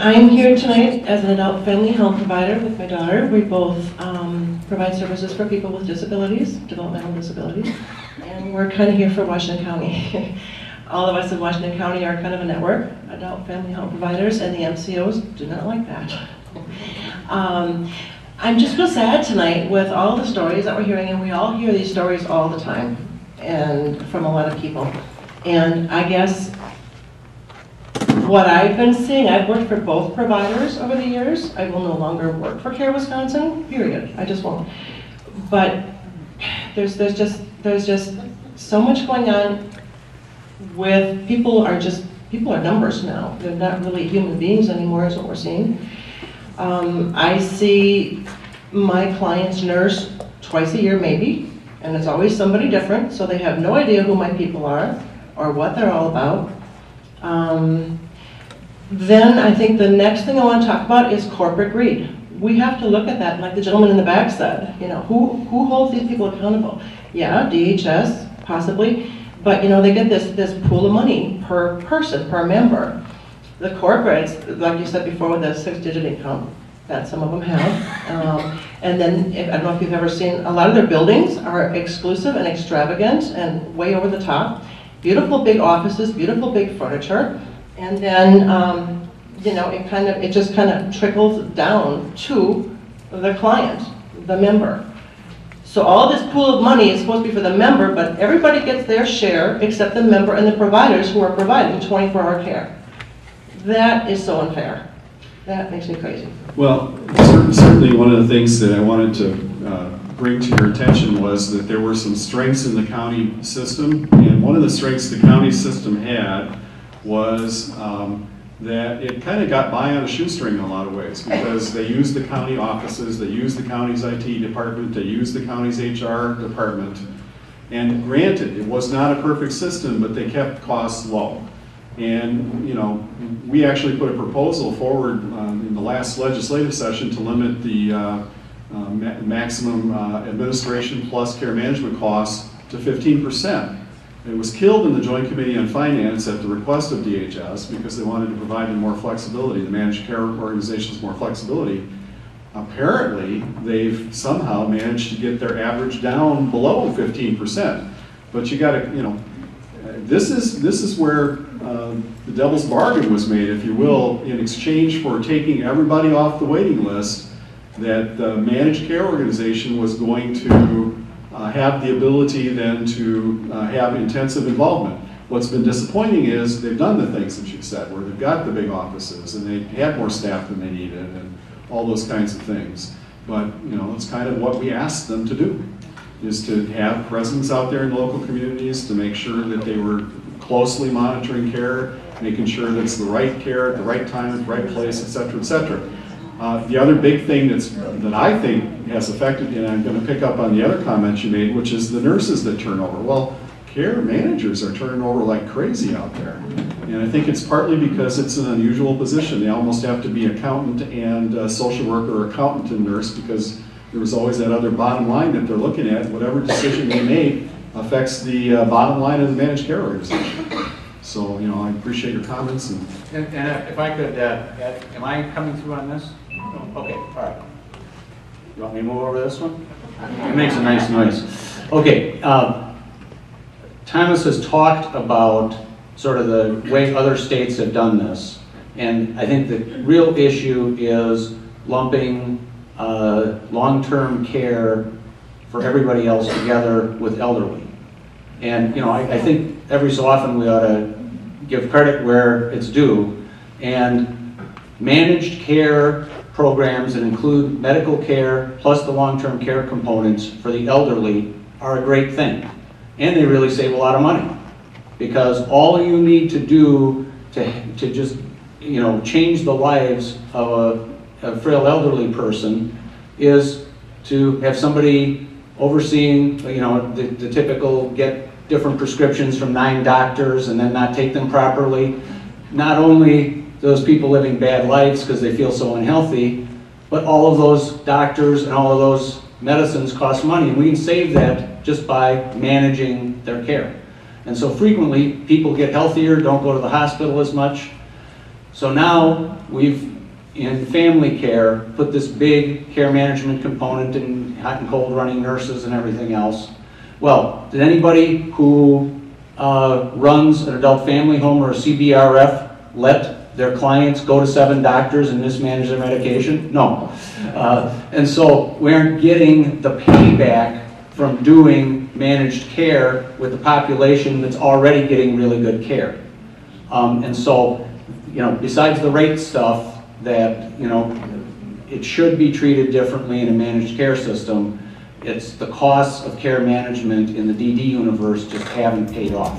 I'm here tonight as an adult family home provider with my daughter. We both provide services for people with disabilities, developmental disabilities, and we're kind of here for Washington County. All of us in Washington County are kind of a network, adult family home providers, and the MCOs do not like that. I'm just real sad tonight with all the stories that we're hearing, and we all hear these stories all the time, and from a lot of people. And I guess what I've been seeing, I've worked for both providers over the years. I will no longer work for Care Wisconsin, period. I just won't. But there's just so much going on with people are numbers now. They're not really human beings anymore, is what we're seeing. I see my client's nurse twice a year maybe, and it's always somebody different, so they have no idea who my people are or what they're all about. Then I think the next thing I want to talk about is corporate greed. We have to look at that, like the gentleman in the back said, you know, who holds these people accountable? Yeah, DHS, possibly, but you know, they get this pool of money per person, per member. The corporates, like you said before, with the 6-digit income that some of them have. And then, I don't know if you've ever seen, a lot of their buildings are exclusive and extravagant and way over the top. Beautiful big offices, beautiful big furniture. And then, you know, it just kind of trickles down to the client, the member. So all this pool of money is supposed to be for the member, but everybody gets their share except the member and the providers who are providing 24-hour care. That is so unfair. That makes me crazy. Well, certainly one of the things that I wanted to bring to your attention was that there were some strengths in the county system, and one of the strengths the county system had was that it kind of got by on a shoestring in a lot of ways, because they used the county offices, they used the county's IT department, they used the county's HR department, and granted, it was not a perfect system, but they kept costs low. And, you know, we actually put a proposal forward in the last legislative session to limit the maximum administration plus care management costs to 15%. It was killed in the Joint Committee on Finance at the request of DHS because they wanted to provide them more flexibility, the managed care organizations more flexibility. Apparently, they've somehow managed to get their average down below 15%. But you got to, you know, this is where the devil's bargain was made, if you will, in exchange for taking everybody off the waiting list, that the managed care organization was going to have the ability then to have intensive involvement. What's been disappointing is they've done the things that you said, where they've got the big offices and they had more staff than they needed and all those kinds of things. But you know, it's kind of what we asked them to do, is to have presence out there in local communities, to make sure that they were closely monitoring care, making sure that it's the right care at the right time, at the right place, et cetera, et cetera. The other big thing that I think has affected, and I'm going to pick up on the other comments you made, which is the nurses that turn over. Well, care managers are turning over like crazy out there. And I think it's partly because it's an unusual position. They almost have to be accountant and social worker, or accountant and nurse, because there was always that other bottom line that they're looking at. Whatever decision they make affects the bottom line of the managed care organization. So, you know, I appreciate your comments. And if I could, am I coming through on this? Okay, all right. You want me to move over this one? It makes a nice noise. Okay, Thomas has talked about sort of the way other states have done this. And I think the real issue is lumping long-term care for everybody else together with elderly. And you know, I think every so often we ought to give credit where it's due, and managed care programs that include medical care plus the long-term care components for the elderly are a great thing. And they really save a lot of money, because all you need to do to just, you know, change the lives of a frail elderly person is to have somebody overseeing, you know, the typical get different prescriptions from 9 doctors and then not take them properly. Not only those people living bad lives because they feel so unhealthy, but all of those doctors and all of those medicines cost money, and we can save that just by managing their care. And so frequently people get healthier, don't go to the hospital as much. So now we've in family care, put this big care management component and hot and cold running nurses and everything else. Well, did anybody who runs an adult family home or a CBRF let their clients go to 7 doctors and mismanage their medication? No. And so we aren't getting the payback from doing managed care with the population that's already getting really good care. And so, you know, besides the rate stuff, that, you know, it should be treated differently in a managed care system. It's the costs of care management in the DD universe just haven't paid off.